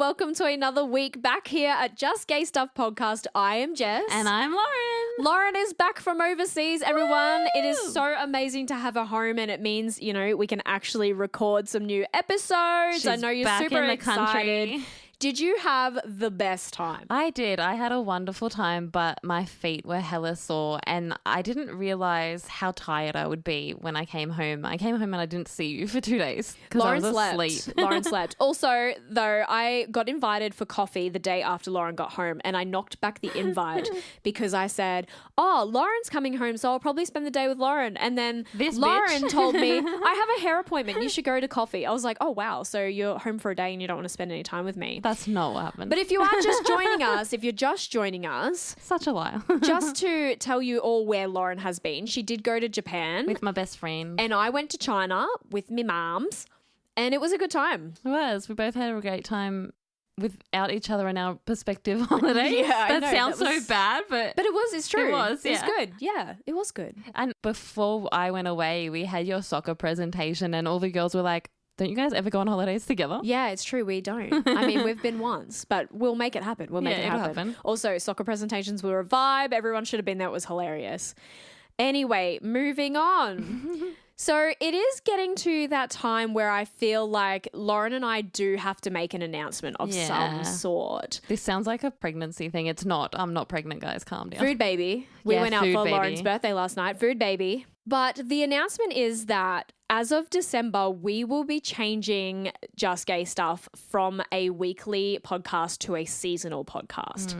welcome to another week back here at Just Gay Stuff Podcast. I am Jess. And I'm Lauren. Lauren is back from overseas, everyone. Woo! It is so amazing to have her home, and it means, we can actually record some new episodes. I know you're back super in the excited. country. Did you have the best time? I did. I had a wonderful time, but my feet were hella sore and I didn't realize how tired I would be when I came home. I came home and I didn't see you for 2 days because I was asleep. Lauren slept. Also, though, I got invited for coffee the day after Lauren got home, and I knocked back the invite because I said, Lauren's coming home, so I'll probably spend the day with Lauren. And then Lauren told me, I have a hair appointment. You should go to coffee. I was like, oh, wow. So you're home for a day and you don't want to spend any time with me. That's not what happened. But if you are just joining us, such a liar. just to tell you all where Lauren has been, she did go to Japan with my best friend. And I went to China with me moms, and it was a good time. It was. We both had a great time without each other on our perspective holidays. Yeah, that sounds so bad, but it's true. It was, yeah. It's good. Yeah, it was good. And before I went away, we had your soccer presentation and all the girls were like, don't you guys ever go on holidays together? Yeah, it's true. We don't. I mean, we've been once, but we'll make it happen. We'll make it happen. Also, soccer presentations were a vibe. Everyone should have been there. It was hilarious. Anyway, moving on. So it is getting to that time where I feel like Lauren and I do have to make an announcement of some sort. This sounds like a pregnancy thing. It's not. I'm not pregnant, guys. Calm down. Food baby. We went out for Lauren's birthday last night. Food baby. But the announcement is that as of December, we will be changing Just Gay Stuff from a weekly podcast to a seasonal podcast.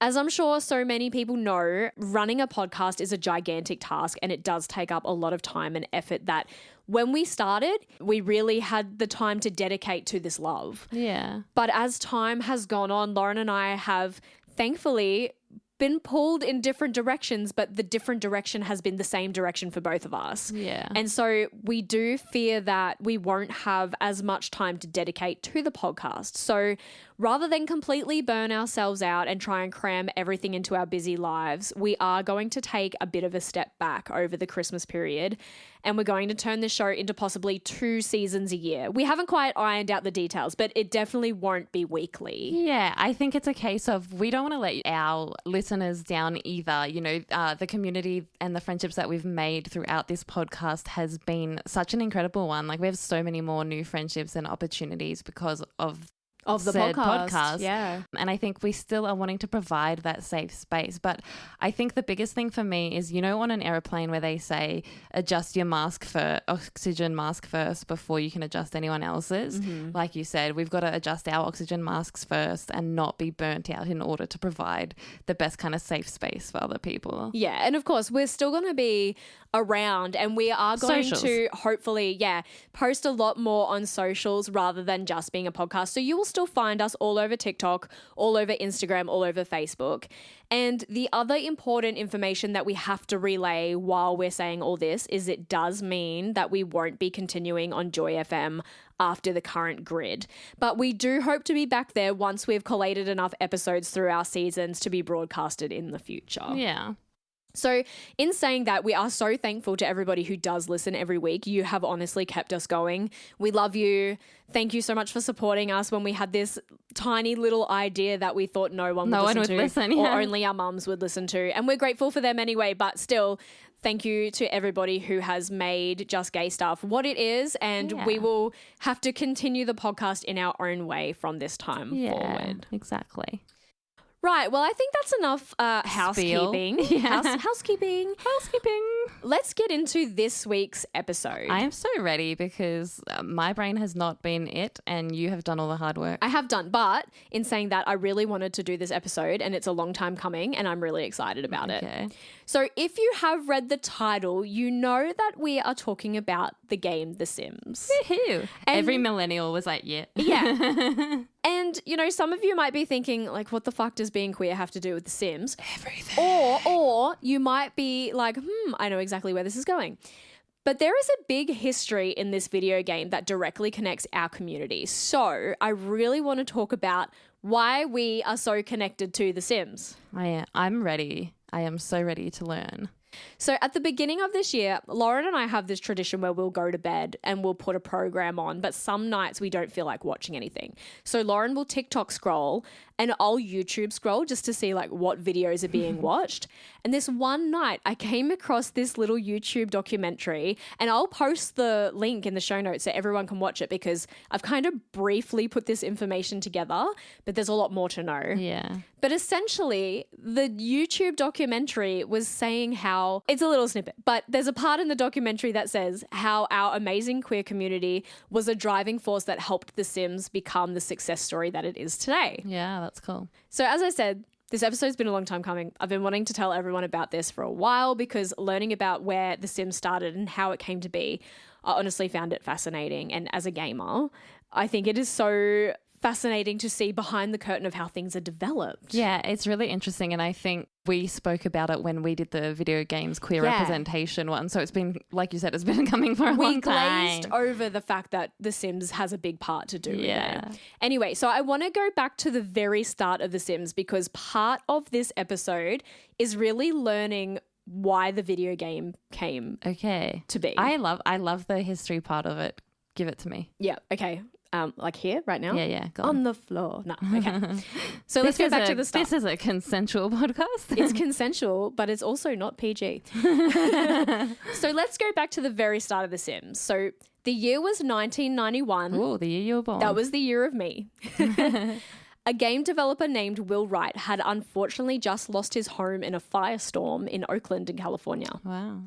As I'm sure so many people know, running a podcast is a gigantic task, and it does take up a lot of time and effort that when we started, we really had the time to dedicate to this love. Yeah. But as time has gone on, Lauren and I have thankfully been pulled in different directions, but the different direction has been the same direction for both of us. Yeah. And so we do fear that we won't have as much time to dedicate to the podcast. So rather than completely burn ourselves out and try and cram everything into our busy lives, we are going to take a bit of a step back over the Christmas period, and we're going to turn this show into possibly 2 seasons a year. We haven't quite ironed out the details, but it definitely won't be weekly. Yeah, I think it's a case of we don't want to let our listeners down either. The community and the friendships that we've made throughout this podcast has been such an incredible one. Like, we have so many more new friendships and opportunities because of the podcast. Yeah. And I think we still are wanting to provide that safe space. But I think the biggest thing for me is, on an airplane where they say adjust your oxygen mask first before you can adjust anyone else's. Mm-hmm. Like you said, we've got to adjust our oxygen masks first and not be burnt out in order to provide the best kind of safe space for other people. Yeah. And of course, we're still going to be around, and we are going to hopefully, post a lot more on socials rather than just being a podcast. So you will still find us all over TikTok, all over Instagram, all over Facebook. And the other important information that we have to relay while we're saying all this is it does mean that we won't be continuing on Joy FM after the current grid. But we do hope to be back there once we've collated enough episodes through our seasons to be broadcasted in the future. Yeah. So in saying that, we are so thankful to everybody who does listen every week. You have honestly kept us going. We love you. Thank you so much for supporting us when we had this tiny little idea that we thought no one would listen to, or only our mums would listen to. And we're grateful for them anyway, but still, thank you to everybody who has made Just Gay Stuff what it is, and we will have to continue the podcast in our own way from this time forward. Exactly. Right. Well, I think that's enough housekeeping. Housekeeping. Let's get into this week's episode. I am so ready because my brain has not been it, and you have done all the hard work. I have done. But in saying that, I really wanted to do this episode, and it's a long time coming, and I'm really excited about it. So if you have read the title, you know that we are talking about the game The Sims. Woohoo. Every millennial was like, yeah. Yeah. And, some of you might be thinking, like, what the fuck does being queer have to do with The Sims? Everything. Or you might be like, I know exactly where this is going. But there is a big history in this video game that directly connects our community. So I really want to talk about why we are so connected to The Sims. I'm ready. I am so ready to learn. So at the beginning of this year, Lauren and I have this tradition where we'll go to bed and we'll put a program on, but some nights we don't feel like watching anything. So Lauren will TikTok scroll and I'll YouTube scroll just to see like what videos are being watched. And this one night I came across this little YouTube documentary, and I'll post the link in the show notes so everyone can watch it, because I've kind of briefly put this information together, but there's a lot more to know. Yeah. But essentially, the YouTube documentary was saying how, it's a little snippet, but there's a part in the documentary that says how our amazing queer community was a driving force that helped The Sims become the success story that it is today. Yeah, that's cool. So as I said, this episode's been a long time coming. I've been wanting to tell everyone about this for a while, because learning about where The Sims started and how it came to be, I honestly found it fascinating. And as a gamer, I think it is so fascinating to see behind the curtain of how things are developed. Yeah, it's really interesting. And I think we spoke about it when we did the video games queer representation one. So it's been, like you said, it's been coming for a long time. We glazed over the fact that The Sims has a big part to do with it. Anyway, so I want to go back to the very start of The Sims, because part of this episode is really learning why the video game came to be. I love the history part of it. Give it to me. Yeah, okay. Like here, right now? Yeah, go on the floor. No, okay. So let's go back to the start. This is a consensual podcast. It's consensual, but it's also not PG. So let's go back to the very start of The Sims. So the year was 1991. Oh, the year you were born. That was the year of me. A game developer named Will Wright had unfortunately just lost his home in a firestorm in Oakland in California. Wow.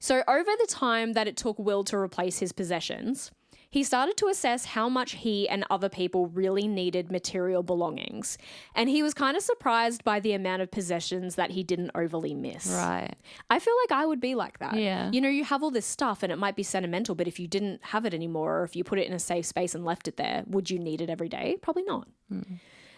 So over the time that it took Will to replace his possessions, he started to assess how much he and other people really needed material belongings. And he was kind of surprised by the amount of possessions that he didn't overly miss. Right. I feel like I would be like that. Yeah. You know, you have all this stuff and it might be sentimental, but if you didn't have it anymore, or if you put it in a safe space and left it there, would you need it every day? Probably not.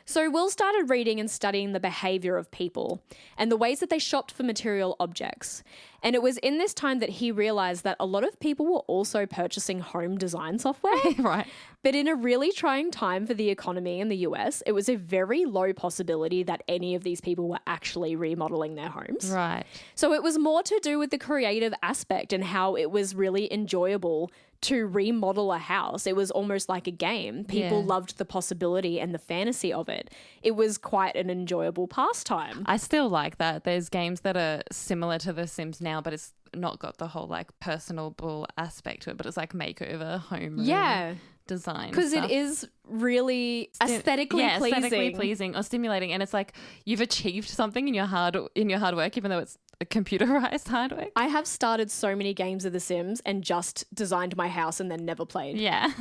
So Will started reading and studying the behavior of people and the ways that they shopped for material objects. And it was in this time that he realized that a lot of people were also purchasing home design software. Right. But in a really trying time for the economy in the US, it was a very low possibility that any of these people were actually remodeling their homes. Right. So it was more to do with the creative aspect and how it was really enjoyable to remodel a house. It was almost like a game. People loved the possibility and the fantasy of it. It was quite an enjoyable pastime. I still like that. There's games that are similar to The Sims now, but it's not got the whole like personable aspect to it, but it's like makeover, home room design. Because it is really aesthetically pleasing or stimulating. And it's like you've achieved something in your hard work, even though it's a computerized hard work. I have started so many games of The Sims and just designed my house and then never played. Yeah.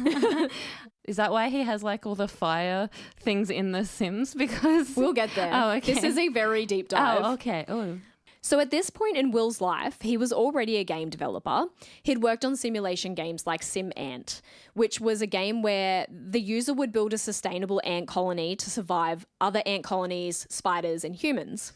Is that why he has like all the fire things in The Sims? Because we'll get there. Oh, okay. This is a very deep dive. Oh, okay. Oh. So at this point in Will's life, he was already a game developer. He'd worked on simulation games like SimAnt, which was a game where the user would build a sustainable ant colony to survive other ant colonies, spiders, and humans.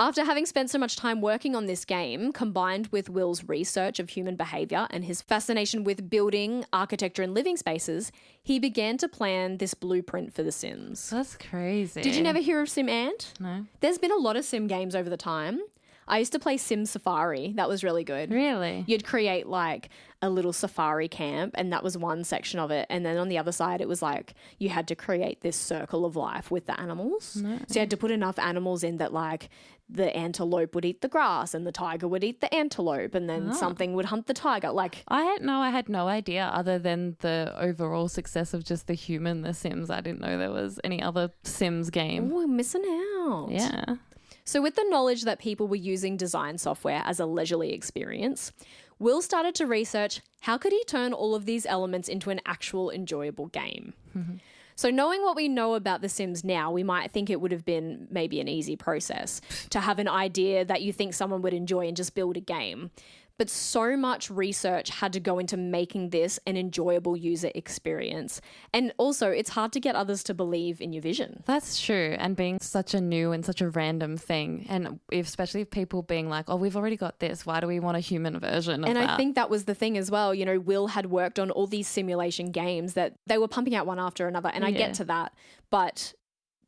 After having spent so much time working on this game, combined with Will's research of human behavior and his fascination with building, architecture, and living spaces, he began to plan this blueprint for The Sims. That's crazy. Did you never hear of SimAnt? No. There's been a lot of sim games over the time. I used to play Sim Safari. That was really good. Really? You'd create like a little safari camp, and that was one section of it. And then on the other side, it was like you had to create this circle of life with the animals. No. So you had to put enough animals in that like the antelope would eat the grass and the tiger would eat the antelope, and then something would hunt the tiger. Like I had no idea other than the overall success of just the human The Sims. I didn't know there was any other Sims game. Oh, we're missing out. Yeah. So with the knowledge that people were using design software as a leisurely experience, Will started to research how could he turn all of these elements into an actual enjoyable game. Mm-hmm. So knowing what we know about The Sims now, we might think it would have been maybe an easy process to have an idea that you think someone would enjoy and just build a game. But so much research had to go into making this an enjoyable user experience. And also, it's hard to get others to believe in your vision. That's true. And being such a new and such a random thing, and especially if people being like, oh, we've already got this, why do we want a human version of that? And I think that was the thing as well. You know, Will had worked on all these simulation games that they were pumping out one after another. And I get to that. But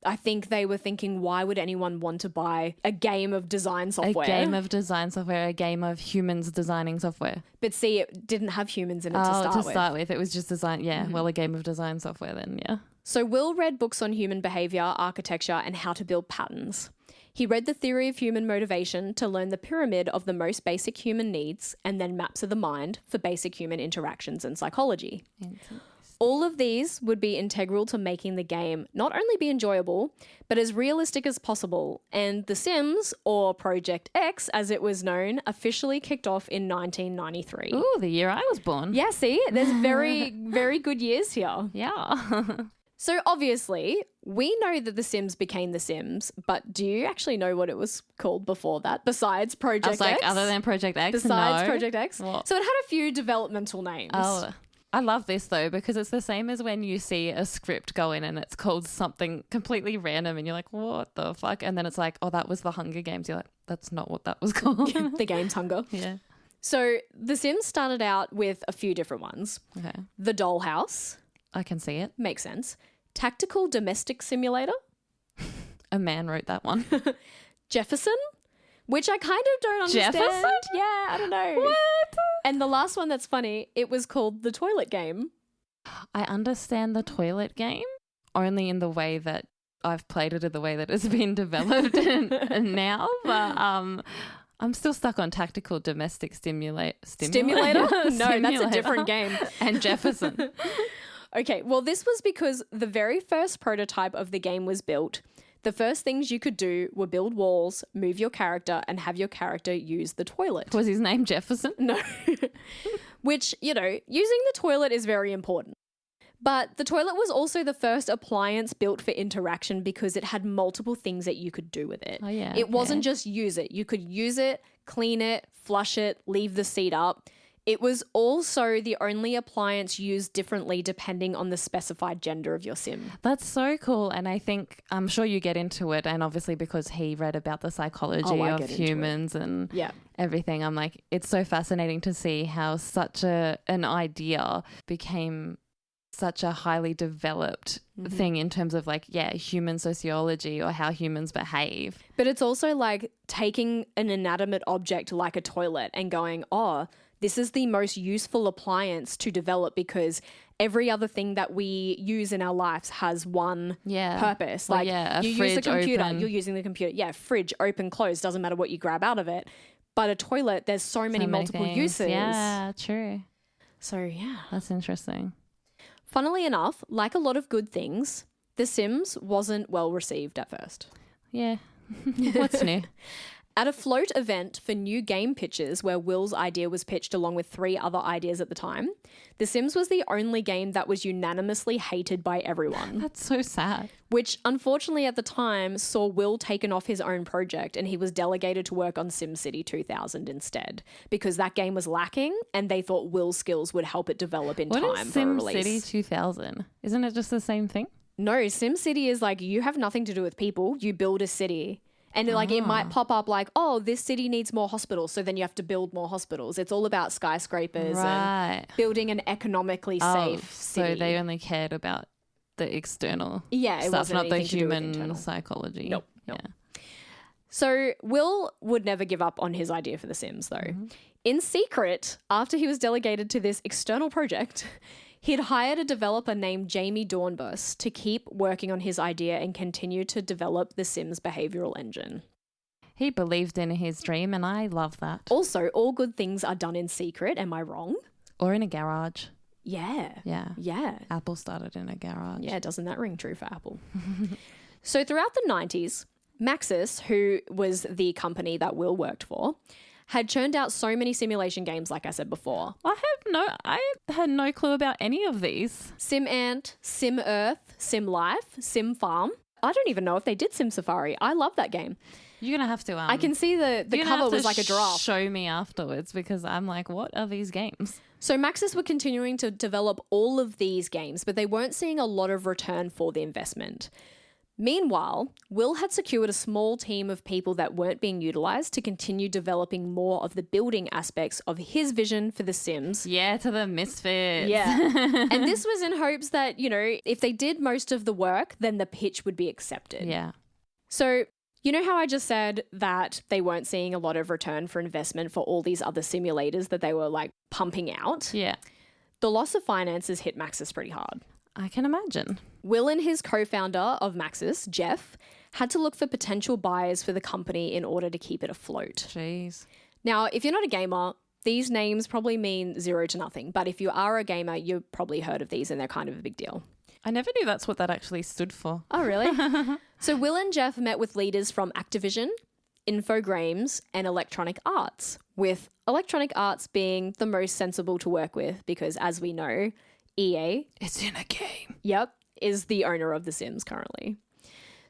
I think they were thinking, why would anyone want to buy a game of design software? A game of design software, a game of humans designing software. But see, it didn't have humans in it to start with. It was just design. Yeah, well, a game of design software then, yeah. So Will read books on human behavior, architecture, and how to build patterns. He read The Theory of Human Motivation to learn the pyramid of the most basic human needs and then Maps of the Mind for basic human interactions and psychology. All of these would be integral to making the game not only be enjoyable, but as realistic as possible. And The Sims, or Project X as it was known, officially kicked off in 1993. Ooh, the year I was born. Yeah, see, there's very, very good years here. Yeah. So obviously, we know that The Sims became The Sims, but do you actually know what it was called before that, besides Project X? I was like, other than Project X, Besides no. Project X? What? So it had a few developmental names. Oh, I love this though, because it's the same as when you see a script go in and it's called something completely random and you're like, what the fuck? And then it's like, oh, that was the Hunger Games. You're like, that's not what that was called. The game's Hunger. Yeah. So The Sims started out with a few different ones. Okay. The Dollhouse. I can see it. Makes sense. Tactical Domestic Simulator. A man wrote that one. Jefferson, which I kind of don't understand. Jefferson? Yeah, I don't know. What? And the last one that's funny, it was called The Toilet Game. I understand the toilet game only in the way that I've played it in the way that it's been developed and now, but I'm still stuck on Tactical Domestic Stimulator? No, that's a different game. And Jefferson. Okay, well, this was because the very first prototype of the game was built. The first things you could do were build walls, move your character, and have your character use the toilet. Was his name Jefferson? No. Which, you know, using the toilet is very important. But the toilet was also the first appliance built for interaction because it had multiple things that you could do with it. Oh, yeah. It wasn't just use it. You could use it, clean it, flush it, leave the seat up. It was also the only appliance used differently depending on the specified gender of your sim. That's so cool. And I think, I'm sure you get into it. And obviously because he read about the psychology of humans and everything, I'm like, it's so fascinating to see how such an idea became such a highly developed thing in terms of like, human sociology or how humans behave. But it's also like taking an inanimate object like a toilet and going, oh, this is the most useful appliance to develop because every other thing that we use in our lives has one purpose. Like you use the computer, you're using the computer. Yeah, fridge, open, close, doesn't matter what you grab out of it. But a toilet, there's so many multiple uses. Yeah, true. So yeah. That's interesting. Funnily enough, like a lot of good things, The Sims wasn't well received at first. Yeah. What's new? At a float event for new game pitches where Will's idea was pitched along with 3 other ideas at the time, The Sims was the only game that was unanimously hated by everyone. That's so sad. Which unfortunately at the time saw Will taken off his own project and he was delegated to work on SimCity 2000 instead because that game was lacking and they thought Will's skills would help it develop in time for a release. What is SimCity 2000? Isn't it just the same thing? No, SimCity is like you have nothing to do with people, you build a city. And like it might pop up like, oh, this city needs more hospitals. So then you have to build more hospitals. It's all about skyscrapers and building an economically safe city. So they only cared about the external it stuff, not the human human psychology. Nope. So Will would never give up on his idea for The Sims though. In secret, after he was delegated to this external project, he'd hired a developer named Jamie Dornbus to keep working on his idea and continue to develop the Sims behavioral engine. He believed in his dream and I love that. Also, all good things are done in secret, am I wrong? Or in a garage. Yeah. Yeah. Apple started in a garage. Yeah, doesn't that ring true for Apple? So throughout the 90s, Maxis, who was the company that Will worked for, had churned out so many simulation games, like I said before. I had no clue about any of these. SimAnt, SimEarth, SimLife, SimFarm. I don't even know if they did Sim Safari. I love that game. You're going to have to... I can see the cover was like a giraffe. Show me afterwards because I'm like, what are these games? So Maxis were continuing to develop all of these games, but they weren't seeing a lot of return for the investment. Meanwhile, Will had secured a small team of people that weren't being utilized to continue developing more of the building aspects of his vision for The Sims. Yeah, to the misfits. Yeah. And this was in hopes that, you know, if they did most of the work, then the pitch would be accepted. Yeah. So, you know how I just said that they weren't seeing a lot of return for investment for all these other simulators that they were like pumping out? Yeah. The loss of finances hit Maxis pretty hard. I can imagine. Will and his co-founder of Maxis, Jeff, had to look for potential buyers for the company in order to keep it afloat. Jeez. Now, if you're not a gamer, these names probably mean zero to nothing. But if you are a gamer, you've probably heard of these and they're kind of a big deal. I never knew that's what that actually stood for. Oh, really? So Will and Jeff met with leaders from Activision, Infogrames, and Electronic Arts, with Electronic Arts being the most sensible to work with because, as we know, EA, It's in a game. yep, is the owner of The Sims currently.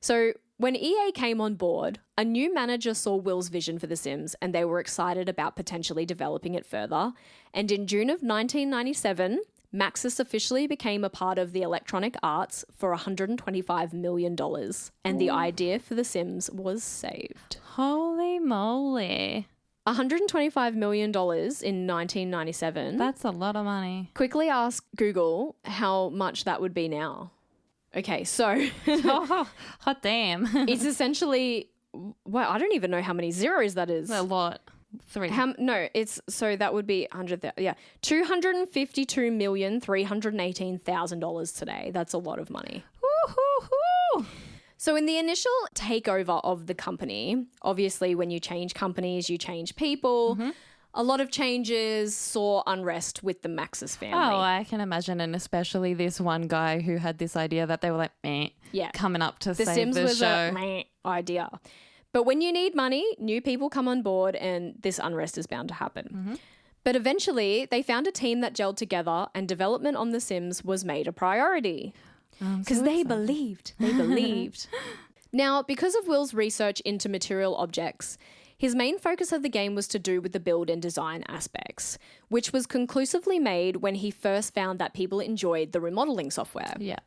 So when EA came on board, a new manager saw Will's vision for The Sims and they were excited about potentially developing it further. And in June of 1997, Maxis officially became a part of the Electronic Arts for $125 million. And the idea for The Sims was saved. Holy moly. $125 million in 1997. That's a lot of money. Quickly ask Google how much that would be now. Okay, so Oh, hot damn. it's essentially, well, I don't even know how many zeros that is. a lot. 3. So that would be 100,000. Yeah, $252,318,000 today. That's a lot of money. Woo-hoo-hoo. So in the initial takeover of the company, obviously when you change companies, you change people. A lot of changes saw unrest with the Maxis family. Oh, I can imagine. And especially this one guy who had this idea that they were like, meh, Yeah. coming up to The save Sims the was show. a meh idea. But when you need money, new people come on board and this unrest is bound to happen. But eventually, they found a team that gelled together and development on The Sims was made a priority. Because they believed. They believed. Now, because of Will's research into material objects, his main focus of the game was to do with the build and design aspects, which was conclusively made when he first found that people enjoyed the remodeling software. Yeah.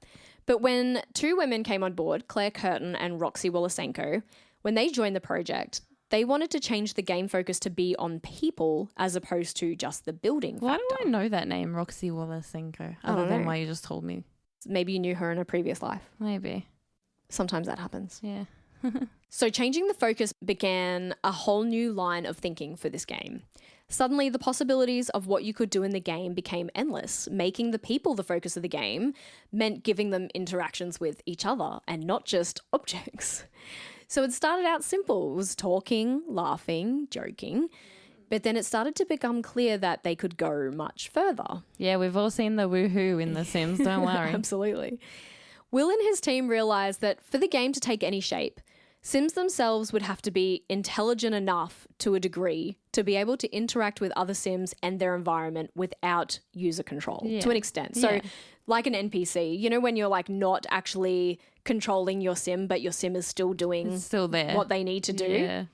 But when two women came on board, Claire Curtin and Roxy Wolosenko, when they joined the project, they wanted to change the game focus to be on people as opposed to just the building Why factor. do I know that name, Roxy Wolosenko, other don't than know. why you just told me? Maybe you knew her in a previous life. Maybe. Sometimes that happens. Yeah. So changing the focus began a whole new line of thinking for this game. Suddenly, the possibilities of what you could do in the game became endless. Making the people the focus of the game meant giving them interactions with each other and not just objects. So it started out simple. It was talking, laughing, joking. But then it started to become clear that they could go much further. Yeah, we've all seen the woohoo in The Sims, don't worry. Absolutely. Will and his team realized that for the game to take any shape, Sims themselves would have to be intelligent enough to a degree to be able to interact with other Sims and their environment without user control to an extent. So like an NPC, you know, when you're like not actually controlling your Sim, but your Sim is still doing It's still there. what they need to do. Yeah.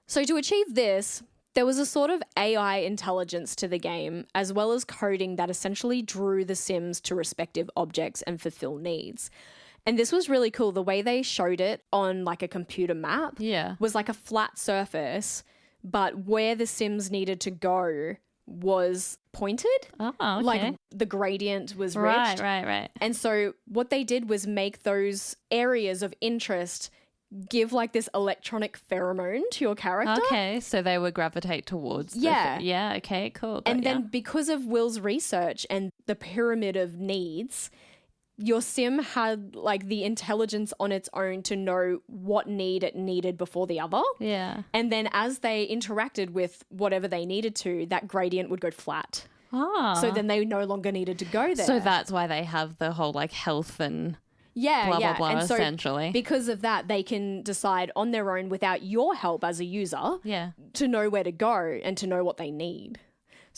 So to achieve this, there was a sort of AI intelligence to the game, as well as coding that essentially drew the Sims to respective objects and fulfill needs. And this was really cool. The way they showed it on like a computer map Yeah. was like a flat surface, but where the Sims needed to go was pointed. Oh, okay. Like the gradient was right, reached. right. And so what they did was make those areas of interest give like this electronic pheromone to your character. Okay, so they would gravitate towards Yeah. yeah, okay, cool. And got ya. then because of Will's research and the pyramid of needs, your Sim had like the intelligence on its own to know what need it needed before the other. Yeah. And then as they interacted with whatever they needed to, that gradient would go flat. Oh. So then they no longer needed to go there. So that's why they have the whole like health and yeah, blah, yeah. blah, blah, And so essentially. because of that, they can decide on their own without your help as a user yeah. to know where to go and to know what they need.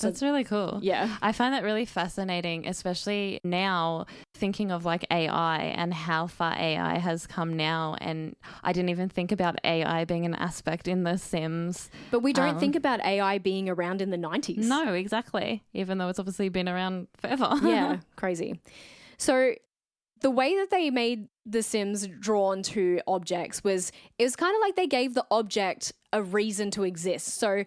That's really cool. Yeah. I find that really fascinating, especially now thinking of like AI and how far AI has come now. And I didn't even think about AI being an aspect in The Sims. But we don't think about AI being around in the 90s. No, exactly. Even though it's obviously been around forever. Yeah, crazy. So the way that they made the Sims drawn to objects was, it was kind of like they gave the object a reason to exist. So,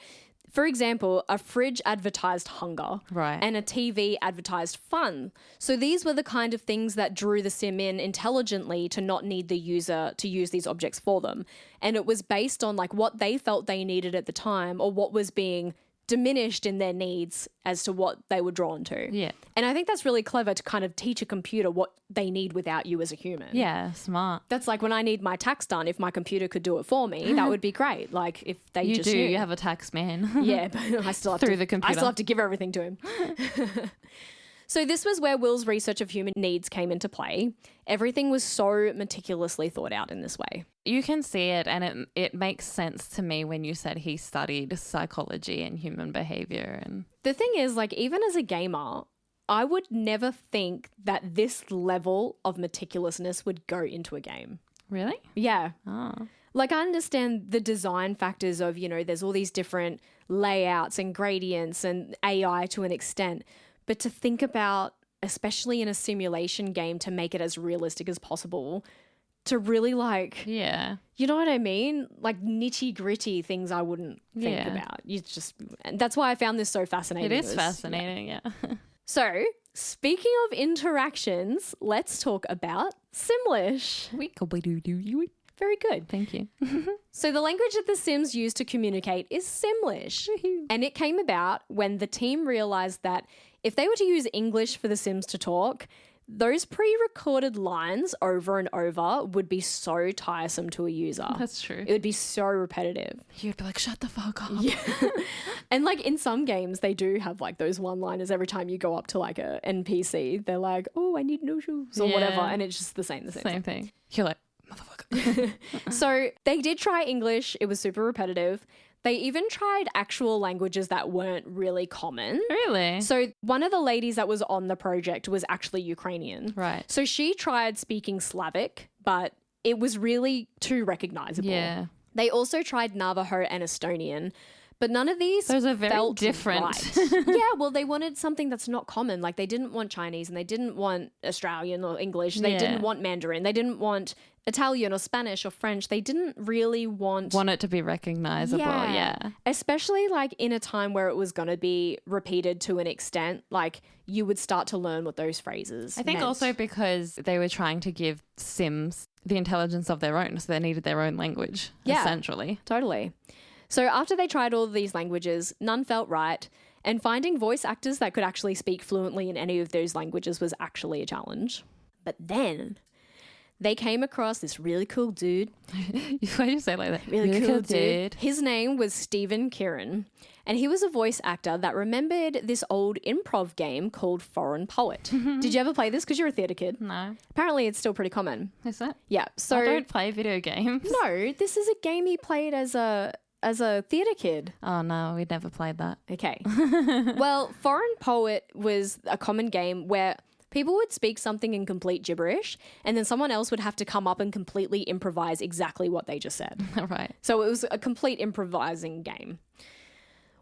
for example, a fridge advertised hunger, Right. and a TV advertised fun. So these were the kind of things that drew the Sim in intelligently to not need the user to use these objects for them. And it was based on like what they felt they needed at the time, or what was being diminished in their needs as to what they were drawn to. Yeah. And I think that's really clever to kind of teach a computer what they need without you as a human. Yeah, smart. That's like when I need my tax done, if my computer could do it for me, that would be great. Like if they You just do. knew. You have a tax man. Yeah, but I still have Through to, the computer. I still have to give everything to him. So this was where Will's research of human needs came into play. Everything was so meticulously thought out in this way. You can see it, and it makes sense to me when you said he studied psychology and human behavior. And The thing is, like, even as a gamer, I would never think that this level of meticulousness would go into a game. really? Yeah. Oh. Like, I understand the design factors of, there's all these different layouts and gradients and AI to an extent. But to think about, especially in a simulation game, to make it as realistic as possible, to really like, Yeah. you know what I mean? Like nitty gritty things I wouldn't think Yeah. about. And that's why I found this so fascinating. It is fascinating, yeah. So, speaking of interactions, let's talk about Simlish. Very good. Thank you. So the language that the Sims use to communicate is Simlish. And it came about when the team realized that if they were to use English for the Sims to talk, those pre-recorded lines over and over would be so tiresome to a user. That's true. It would be so repetitive. You'd be like, shut the fuck up. Yeah. And like in some games, they do have like those one-liners every time you go up to like a NPC. They're like, oh, I need no shoes or whatever. Yeah. And it's just the same Same thing. You're like, motherfucker. So they did try English. It was super repetitive. They even tried actual languages that weren't really common. Really? So one of the ladies that was on the project was actually Ukrainian. Right. So she tried speaking Slavic, but it was really too recognizable. Yeah. They also tried Navajo and Estonian, but none of these Those are very felt different. right. Yeah, well, they wanted something that's not common. Like they didn't want Chinese and they didn't want Australian or English. They Yeah. didn't want Mandarin. They didn't want Italian or Spanish or French. They didn't really want Want it to be recognizable. Yeah. Especially like in a time where it was going to be repeated to an extent, like you would start to learn what those phrases I think meant. also because they were trying to give Sims the intelligence of their own, so they needed their own language, Yeah. essentially. Totally. So after they tried all of these languages, none felt right. And finding voice actors that could actually speak fluently in any of those languages was actually a challenge. But then they came across this really cool dude. Why do you say it like that? Really cool dude. His name was Stephen Kieran. And he was a voice actor that remembered this old improv game called Foreign Poet. Did you ever play this? Because you're a theatre kid. No. Apparently it's still pretty common. Is that? Yeah. So I don't play video games. no, this is a game he played as a theatre kid. Oh, no, we never played that. Okay. Well, Foreign Poet was a common game where people would speak something in complete gibberish and then someone else would have to come up and completely improvise exactly what they just said. Right. So it was a complete improvising game.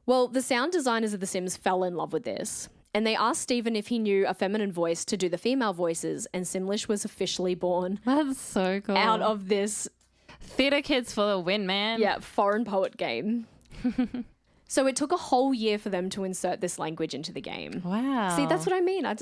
Well, the sound designers of The Sims fell in love with this. And they asked Stephen if he knew a feminine voice to do the female voices, and Simlish was officially born That's so cool. out of this Theatre kids for the win, man. Foreign Poet game. So it took a whole year for them to insert this language into the game. Wow. See, that's what I mean. I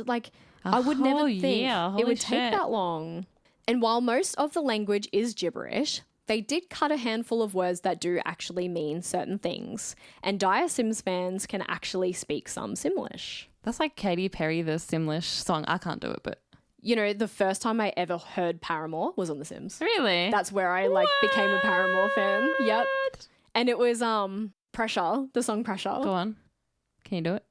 would never whole think year. it Holy would take shit. that long. And while most of the language is gibberish, they did cut a handful of words that do actually mean certain things. And Dire Sims fans can actually speak some Simlish. That's like Katy Perry, the Simlish song. I can't do it, but. You know, the first time I ever heard Paramore was on The Sims. Really? That's where I became a Paramore fan. Yep. And it was Pressure, the song Pressure. Go on. Can you do it?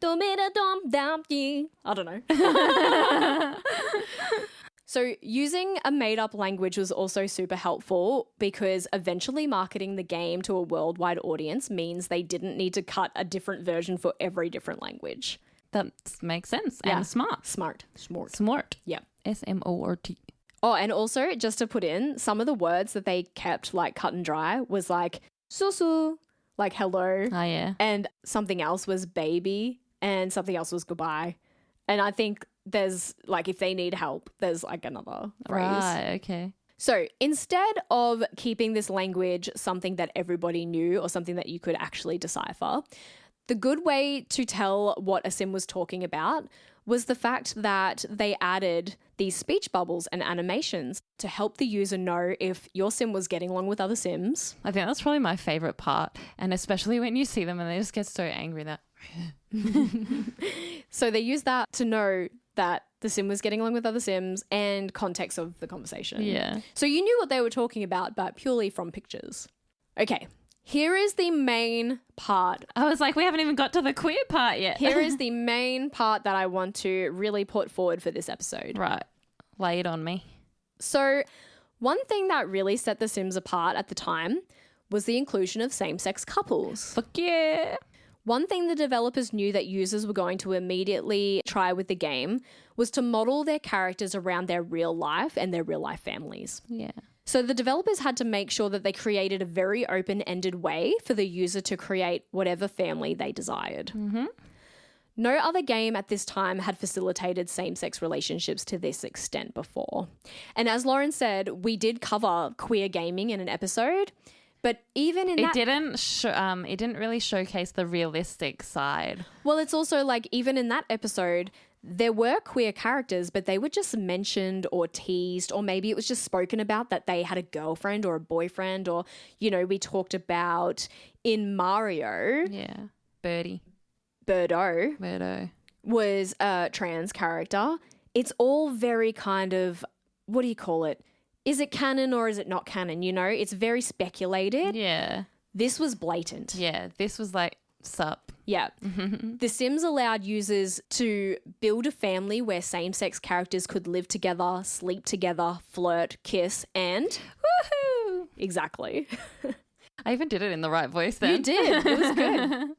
I don't know. So using a made-up language was also super helpful because eventually marketing the game to a worldwide audience means they didn't need to cut a different version for every different language. That makes sense. Yeah. And smart. Smart. Smart. Yeah. SMORT. Oh, and also just to put in, some of the words that they kept like cut and dry was like susu, like hello, Oh, yeah. and something else was baby, and something else was goodbye. And I think there's like, if they need help, there's like another phrase. Right, okay. So instead of keeping this language something that everybody knew or something that you could actually decipher, the good way to tell what a sim was talking about was the fact that they added these speech bubbles and animations to help the user know if your sim was getting along with other sims. I think that's probably my favorite part. And especially when you see them and they just get so angry that... So they use that to know that the sim was getting along with other sims and context of the conversation. Yeah. So you knew what they were talking about, but purely from pictures. Okay, here is the main part. I was like, we haven't even got to the queer part yet. Here is the main part that I want to really put forward for this episode. Right. Lay it on me. So one thing that really set The Sims apart at the time was the inclusion of same-sex couples. Fuck yeah. One thing the developers knew that users were going to immediately try with the game was to model their characters around their real life and their real life families. Yeah. So the developers had to make sure that they created a very open-ended way for the user to create whatever family they desired. Mm-hmm. No other game at this time had facilitated same-sex relationships to this extent before. And as Lauren said, we did cover queer gaming in an episode, but even in it didn't really showcase the realistic side. Well, it's also like even in that episode, there were queer characters, but they were just mentioned or teased, or maybe it was just spoken about that they had a girlfriend or a boyfriend, or, you know, we talked about in Mario. Yeah. Birdo was a trans character. It's all very kind of, what do you call it? Is it canon or is it not canon? You know, it's very speculated. Yeah. This was blatant. Yeah. This was like, sup. Yeah. The Sims allowed users to build a family where same-sex characters could live together, sleep together, flirt, kiss, and... Woohoo! Exactly. I even did it in the right voice then. You did. It was good.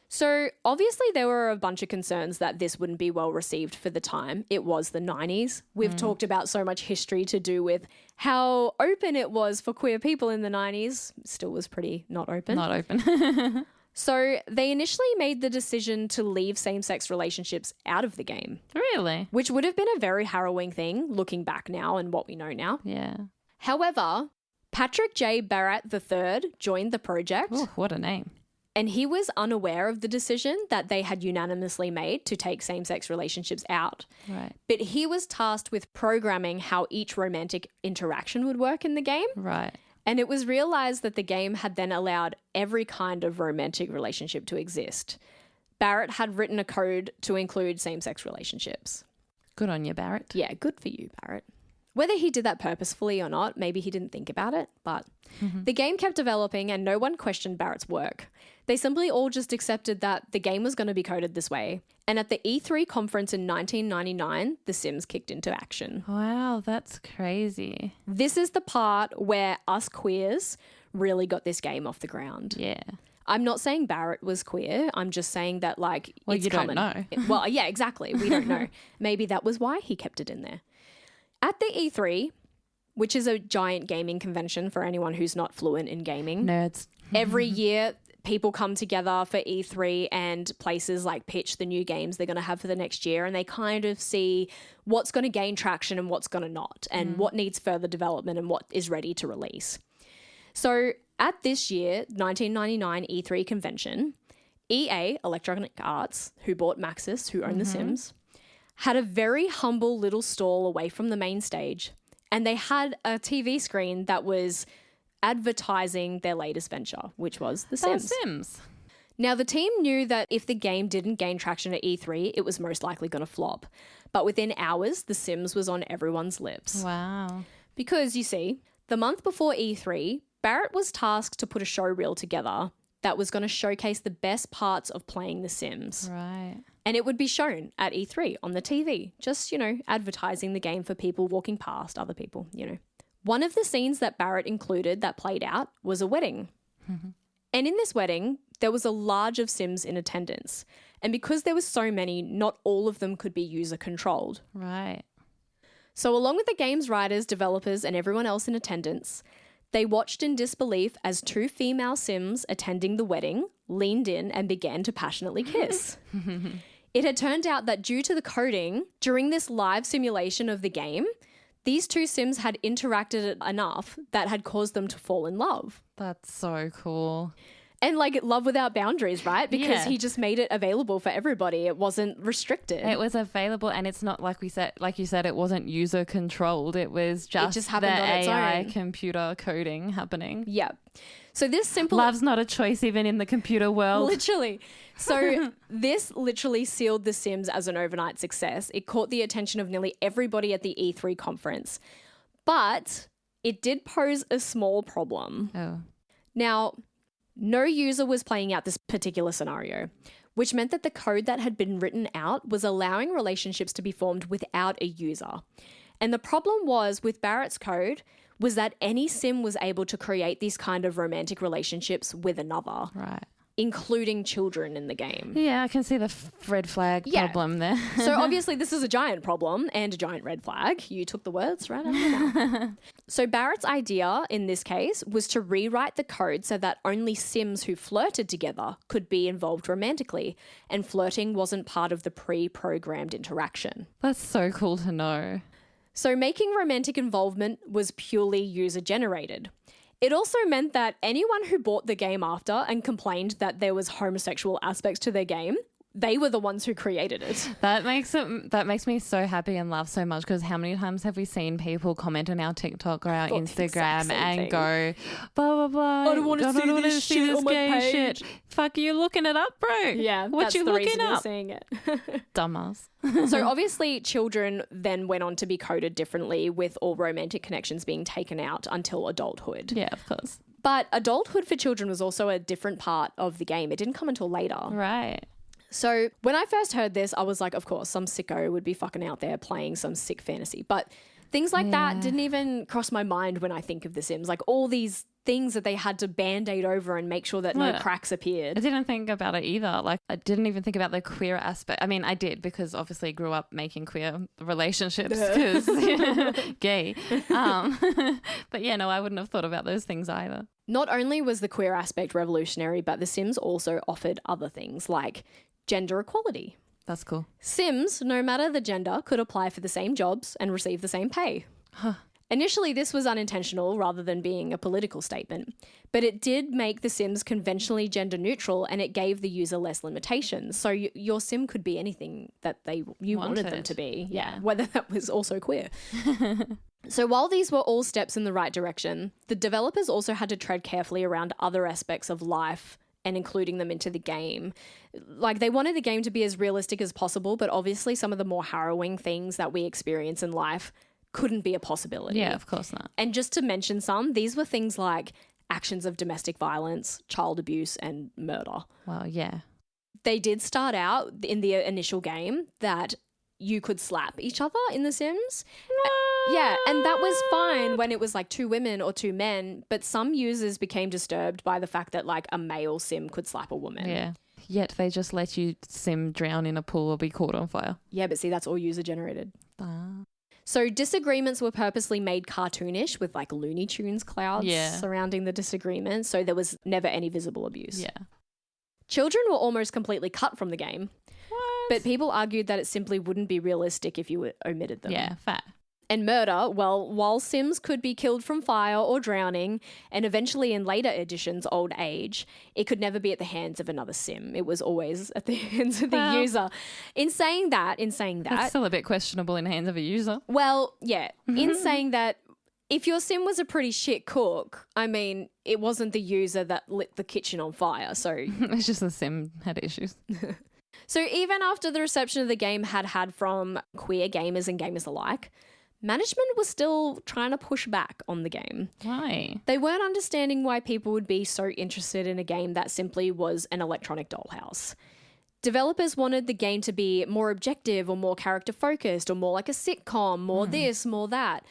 So obviously there were a bunch of concerns that this wouldn't be well received for the time. It was the 90s. We've talked about so much history to do with how open it was for queer people in the 90s. Still was pretty not open. Not open. So they initially made the decision to leave same-sex relationships out of the game. Really? Which would have been a very harrowing thing looking back now and what we know now. Yeah. However, Patrick J. Barrett III joined the project. Ooh, what a name. And he was unaware of the decision that they had unanimously made to take same-sex relationships out. Right. But he was tasked with programming how each romantic interaction would work in the game. Right. And it was realized that the game had then allowed every kind of romantic relationship to exist. Barrett had written a code to include same-sex relationships. Good on you, Barrett. Yeah, good for you, Barrett. Whether he did that purposefully or not, maybe he didn't think about it, but the game kept developing and no one questioned Barrett's work. They simply all just accepted that the game was going to be coded this way. And at the E3 conference in 1999, The Sims kicked into action. Wow, that's crazy. This is the part where us queers really got this game off the ground. Yeah. I'm not saying Barrett was queer. I'm just saying that, like, Well, it's you coming. don't know. Well, yeah, exactly. We don't know. Maybe that was why he kept it in there. At the E3, which is a giant gaming convention for anyone who's not fluent in gaming, Nerds. every year people come together for E3 and places like pitch the new games they're going to have for the next year, and they kind of see what's going to gain traction and what's going to not, and what needs further development and what is ready to release. So at this year, 1999 E3 convention, EA, Electronic Arts, who bought Maxis, who own The Sims, had a very humble little stall away from the main stage, and they had a TV screen that was advertising their latest venture, which was The Sims. Now, the team knew that if the game didn't gain traction at E3, it was most likely going to flop. But within hours, The Sims was on everyone's lips. Wow. Because, you see, the month before E3, Barrett was tasked to put a show reel together that was going to showcase the best parts of playing The Sims. Right. And it would be shown at E3 on the TV, just, you know, advertising the game for people walking past, other people, you know. One of the scenes that Barrett included that played out was a wedding. And in this wedding, there was a large of Sims in attendance. And because there were so many, not all of them could be user controlled. Right. So along with the game's writers, developers, and everyone else in attendance, they watched in disbelief as two female Sims attending the wedding leaned in and began to passionately kiss. It had turned out that due to the coding, during this live simulation of the game, these two Sims had interacted enough that had caused them to fall in love. That's so cool. And like love without boundaries, right? Because Yeah. he just made it available for everybody. It wasn't restricted. It was available, and it's not like you said, it wasn't user controlled. It was just happened the on its AI own. computer coding happening. Yeah. So this simple... Love's not a choice even in the computer world. Literally. So this literally sealed The Sims as an overnight success. It caught the attention of nearly everybody at the E3 conference. But it did pose a small problem. Oh. Now, no user was playing out this particular scenario, which meant that the code that had been written out was allowing relationships to be formed without a user. And the problem was with Barrett's code was that any Sim was able to create these kind of romantic relationships with another, Right. including children in the game. Yeah, I can see the red flag Yeah. problem there. So obviously this is a giant problem and a giant red flag. You took the words right out of my mouth. So Barrett's idea in this case was to rewrite the code so that only Sims who flirted together could be involved romantically, and flirting wasn't part of the pre-programmed interaction. That's so cool to know. So making romantic involvement was purely user-generated. It also meant that anyone who bought the game after and complained that there was homosexual aspects to their game, they were the ones who created it. That makes me so happy and laugh so much, because how many times have we seen people comment on our TikTok or our Thought the exact Instagram same and thing. go, blah, blah, blah. I don't wanna see this shit on my gay page. Fuck, you looking it up, bro? Yeah, What that's you the looking reason you're up? seeing it. Dumbass. So obviously children then went on to be coded differently, with all romantic connections being taken out until adulthood. Yeah, of course. But adulthood for children was also a different part of the game. It didn't come until later. Right. So when I first heard this, I was like, of course, some sicko would be fucking out there playing some sick fantasy. But things like that didn't even cross my mind when I think of The Sims. Like all these things that they had to band-aid over and make sure that no Yeah. cracks I appeared. didn't think about it either. Like, I didn't even think about the queer aspect. I mean, I did, because obviously grew up making queer relationships because gay. But yeah, no, I wouldn't have thought about those things either. Not only was the queer aspect revolutionary, but The Sims also offered other things like gender equality. That's cool. Sims, no matter the gender, could apply for the same jobs and receive the same pay. Initially, this was unintentional rather than being a political statement, but it did make the Sims conventionally gender neutral, and it gave the user less limitations. So your Sim could be anything that you wanted them to be, Yeah. whether that was also queer. So while these were all steps in the right direction, the developers also had to tread carefully around other aspects of life and including them into the game. Like, they wanted the game to be as realistic as possible, but obviously some of the more harrowing things that we experience in life couldn't be a possibility. Yeah, of course not. And just to mention some, these were things like actions of domestic violence, child abuse, and murder. Well, yeah. They did start out in the initial game that you could slap each other in The Sims. Yeah, and that was fine when it was like two women or two men, but some users became disturbed by the fact that like a male Sim could slap a woman. Yeah. Yet they just let you Sim drown in a pool or be caught on fire. Yeah, but see, that's all user generated. Ah. So disagreements were purposely made cartoonish with like Looney Tunes clouds Yeah. surrounding the disagreement, so there was never any visible abuse. Yeah. Children were almost completely cut from the game, What? but people argued that it simply wouldn't be realistic if you omitted them. Yeah, fat. And murder, well, while Sims could be killed from fire or drowning, and eventually in later editions, old age, it could never be at the hands of another Sim. It was always at the hands of the Well- user. In saying that, That's still a bit questionable in the hands of a user. well, yeah, in saying that, if your Sim was a pretty shit cook, I mean, it wasn't the user that lit the kitchen on fire. So It's just the Sim had issues. So even after the reception of the game had from queer gamers and gamers alike, management was still trying to push back on the game. Why? They weren't understanding why people would be so interested in a game that simply was an electronic dollhouse. Developers wanted the game to be more objective or more character focused or more like a sitcom, more this, more that.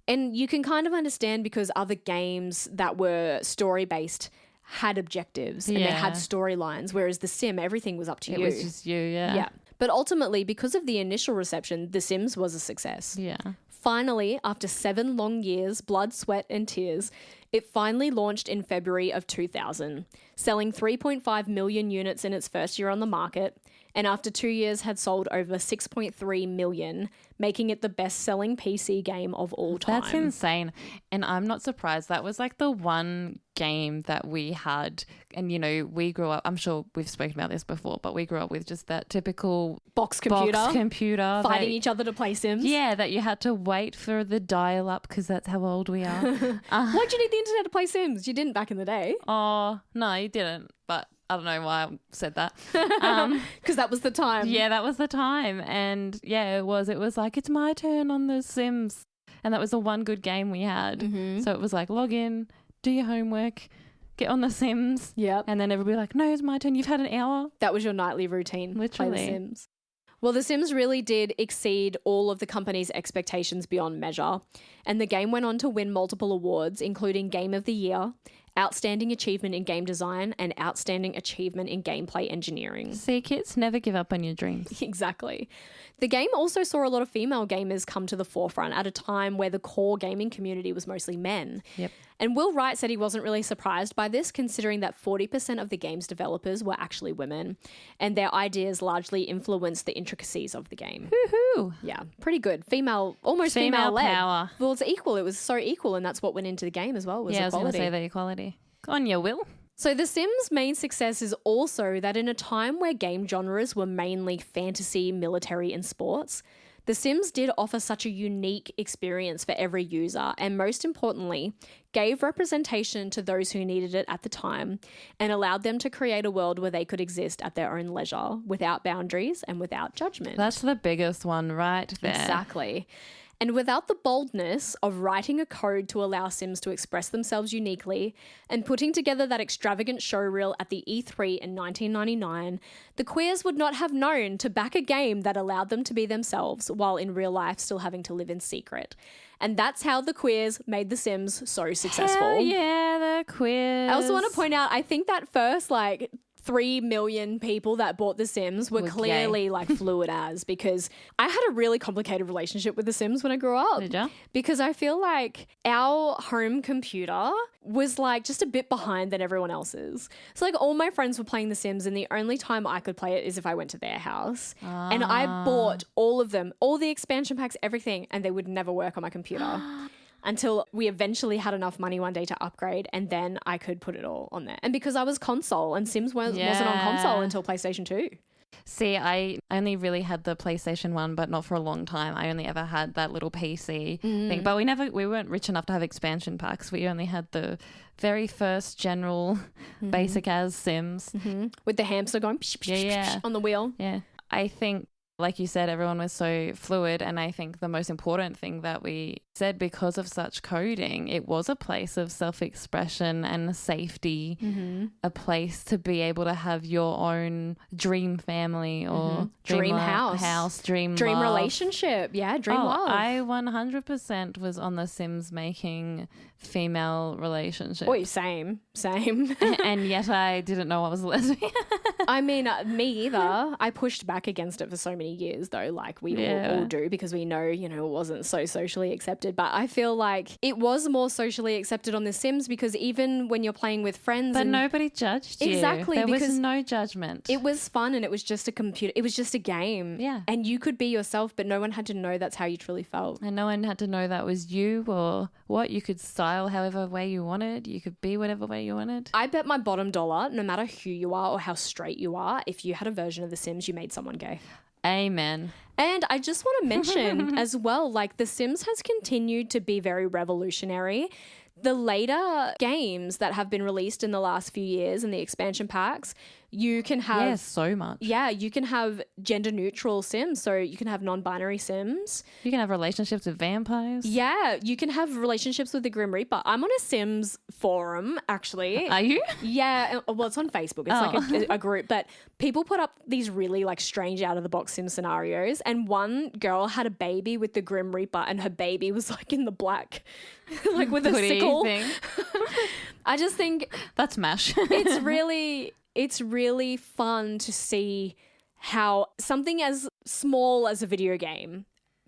And you can kind of understand because other games that were story based had objectives and they Yeah. had storylines, whereas The Sim, everything was up to It you. was just you, yeah. Yeah. But ultimately, because of the initial reception, The Sims was a success. Yeah. Finally, after 7 long years, blood, sweat, and tears, It finally launched in February of 2000, selling 3.5 million units in its first year on the market, and after 2 years had sold over 6.3 million, making it the best-selling PC game of all time. That's insane. And I'm not surprised. That was like the one game that we had. And, you know, we grew up, I'm sure we've spoken about this before, but we grew up with just that typical box computer. Fighting each other to play Sims. Yeah, that you had to wait for the dial-up because that's how old we are. Why'd you need the internet to play Sims? You didn't back in the day. Oh, no, you didn't. But I don't know why I said that. Because that was the time. Yeah, that was the time. And yeah, it was like, it's my turn on the Sims. And that was the one good game we had. Mm-hmm. So it was like, log in, do your homework, get on the Sims. Yep. And then everybody like, no, it's my turn. You've had an hour. That was your nightly routine. Literally. Play The Sims. Well, The Sims really did exceed all of the company's expectations beyond measure. And the game went on to win multiple awards, including Game of the Year, Outstanding Achievement in Game Design, and Outstanding Achievement in Gameplay Engineering. See, kids, never give up on your dreams. Exactly. The game also saw a lot of female gamers come to the forefront at a time where the core gaming community was mostly men. Yep. And Will Wright said he wasn't really surprised by this, considering that 40% of the game's developers were actually women, and their ideas largely influenced the intricacies of the game. Woohoo! Yeah, pretty good. Almost female-led. Power. Well, it's equal. It was so equal, and that's what went into the game as well, was Yeah, I was going to equality. say the equality. Go on, you Will. So The Sims' main success is also that in a time where game genres were mainly fantasy, military, and sports, The Sims did offer such a unique experience for every user, and most importantly, gave representation to those who needed it at the time and allowed them to create a world where they could exist at their own leisure, without boundaries and without judgment. That's the biggest one right there. Exactly. And without the boldness of writing a code to allow Sims to express themselves uniquely and putting together that extravagant showreel at the E3 in 1999, the queers would not have known to back a game that allowed them to be themselves while in real life still having to live in secret. And that's how the queers made The Sims so successful. Hell yeah, the queers. I also want to point out, I think that first 3 million people that bought The Sims were clearly fluid as, because I had a really complicated relationship with The Sims when I grew up. Did ya? Because I feel like our home computer was just a bit behind than everyone else's. So all my friends were playing The Sims, and the only time I could play it is if I went to their house. And I bought all of them, all the expansion packs, everything, and they would never work on my computer. Until we eventually had enough money one day to upgrade, and then I could put it all on there. And because I was console, and Sims wasn't on console until PlayStation 2. See, I only really had the PlayStation 1, but not for a long time. I only ever had that little PC thing. But we weren't rich enough to have expansion packs. We only had the very first general basic as Sims. Mm-hmm. With the hamster going psh, psh, psh, psh, on the wheel. Yeah. I think, like you said, everyone was so fluid, and I think the most important thing that we said, because of such coding, it was a place of self-expression and safety, a place to be able to have your own dream family or dream house, dream love. Relationship. Yeah, dream love. I 100% was on The Sims making female relationships. Oh, same. And yet I didn't know I was a lesbian. I mean, me either. I pushed back against it for so many years, though, like we all do, because we know, it wasn't so socially accepted. But I feel like it was more socially accepted on The Sims, because even when you're playing with friends... But nobody judged you. Exactly. There was no judgment. It was fun, and it was just a computer. It was just a game. Yeah. And you could be yourself, but no one had to know that's how you truly felt. And no one had to know that was you or what. You could style however way you wanted. You could be whatever way you wanted. I bet my bottom dollar, no matter who you are or how straight you are, if you had a version of The Sims, you made someone gay. Amen. And I just want to mention as well, The Sims has continued to be very revolutionary. The later games that have been released in the last few years and the expansion packs, you can have... Yeah, so much. Yeah, you can have gender-neutral Sims. So you can have non-binary Sims. You can have relationships with vampires. Yeah, you can have relationships with the Grim Reaper. I'm on a Sims forum, actually. Are you? Yeah, well, it's on Facebook. It's a group. But people put up these really strange out-of-the-box Sim scenarios. And one girl had a baby with the Grim Reaper, and her baby was in the black, with a sickle. I just think... That's MASH. It's really fun to see how something as small as a video game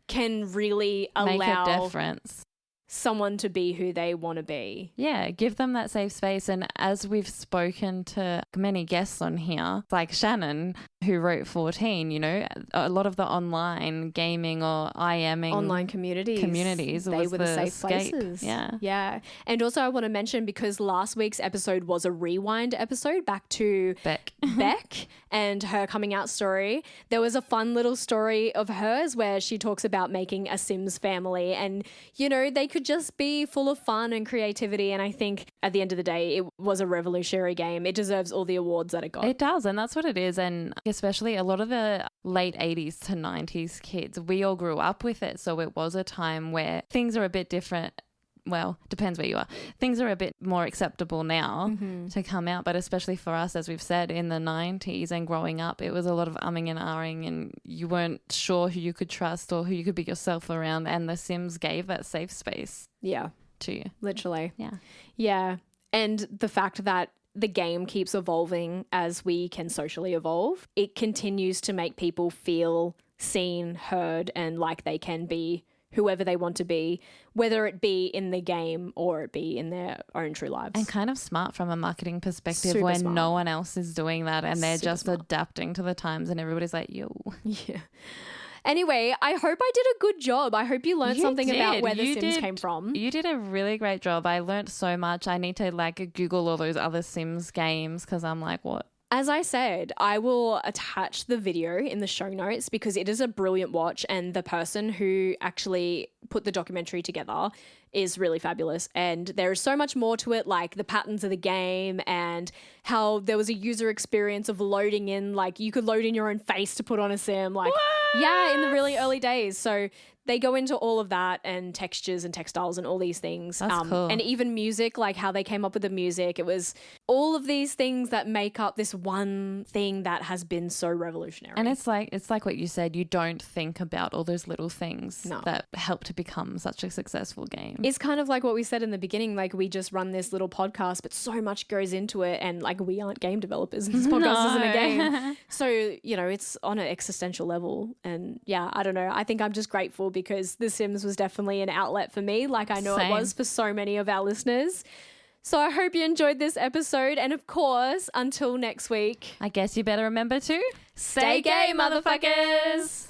can really make allow... a difference. someone to be who they want to be. Yeah, give them that safe space. And as we've spoken to many guests on here, like Shannon, who wrote 14, you know, a lot of the online gaming or IMing online communities they were the safe places. Yeah. And also I want to mention, because last week's episode was a rewind episode back to Beck and her coming out story, there was a fun little story of hers where she talks about making a Sims family, and you know, they could just be full of fun and creativity. And I think at the end of the day, it was a revolutionary game. It deserves all the awards that it got. It does, and that's what it is. And especially a lot of the late 80s to 90s kids, we all grew up with it. So it was a time where things are a bit different. Well, depends where you are. Things are a bit more acceptable now to come out, but especially for us, as we've said, in the 90s and growing up, it was a lot of umming and ahhing, and you weren't sure who you could trust or who you could be yourself around, and The Sims gave that safe space to you. Literally. Yeah. And the fact that the game keeps evolving as we can socially evolve, it continues to make people feel seen, heard, and like they can be whoever they want to be, whether it be in the game or it be in their own true lives. And kind of smart from a marketing perspective when no one else is doing that, and they're just adapting to the times, and everybody's like, yo. Yeah. Anyway, I hope I did a good job. I hope you learned something about where The Sims came from. You did a really great job. I learned so much. I need to Google all those other Sims games, because I'm like, what? As I said, I will attach the video in the show notes because it is a brilliant watch, and the person who actually put the documentary together is really fabulous. And there is so much more to it, like the patterns of the game and how there was a user experience of loading in, like you could load in your own face to put on a sim, like in the really early days. So they go into all of that, and textures and textiles and all these things. That's cool. And even music, like how they came up with the music. It was all of these things that make up this one thing that has been so revolutionary. And it's like what you said, you don't think about all those little things that help to become such a successful game. It's kind of like what we said in the beginning, like we just run this little podcast, but so much goes into it, and like we aren't game developers, and this podcast isn't a game. So, you know, it's on an existential level. And yeah, I don't know. I think I'm just grateful because The Sims was definitely an outlet for me, like I know it was for so many of our listeners. So I hope you enjoyed this episode. And of course, until next week, I guess you better remember to stay gay, motherfuckers.